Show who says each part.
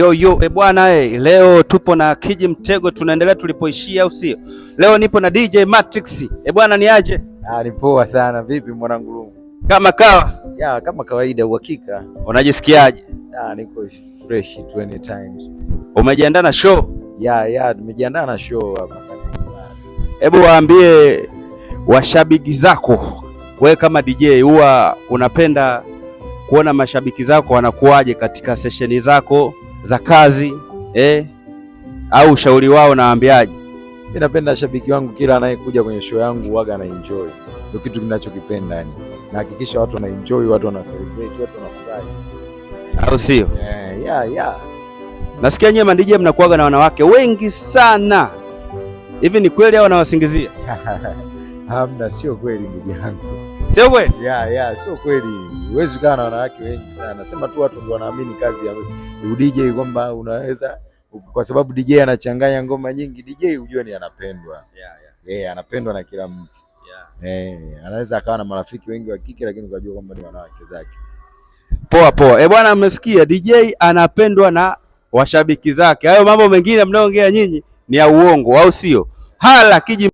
Speaker 1: Yo bwana leo tupo na Kiji Mtego, tunaendelea tulipoishia au sio? Leo nipo na DJ Matrix. Bwana ni aje?
Speaker 2: Ni poa sana. Vipi mwanangu?
Speaker 1: Kama kawa?
Speaker 2: Kama kawaida uhakika.
Speaker 1: Unajisikiaje?
Speaker 2: Niko fresh 20 times.
Speaker 1: Umejiandaa na show?
Speaker 2: Tumejiandaa na show hapa.
Speaker 1: Hebu waambie washabiki zako, wewe kama DJ huwa unapenda kuona mashabiki zako wanakuaje katika sesheni zako za kazi au ushauri wao naambiaje?
Speaker 2: Mimi napenda shabiki wangu kila anayekuja kwenye show yangu waga na enjoy. Ndio kitu ninachokipenda yani. Na hakikisha watu wana enjoy, watu wana celebrate, watu wanafurahi.
Speaker 1: Au sio?
Speaker 2: Yeah.
Speaker 1: Nasikia nyewe DJ mnakuaga na wanawake wengi sana. Hivi ni kweli au wanawasingizia?
Speaker 2: Hamna, sio kweli ndugu yangu.
Speaker 1: Sio kweli?
Speaker 2: Sio kweli. Huwezi kukaa na wanawake wengi sana. Sema tu watu ndio wanaamini kazi ya DJ kwamba unaweza, kwa sababu DJ anachanganya ngoma nyingi. DJ hujua ni anapendwa. Anapendwa na kila mtu. Anaweza akawa na marafiki wengi wa kike lakini ukajua kwamba ni wanawake zake.
Speaker 1: Poa. Bwana mmesikia, DJ anapendwa na washabiki zake. Hayo mambo mengine mnaoongea nyinyi ni ya uongo au sio? Hala Kiji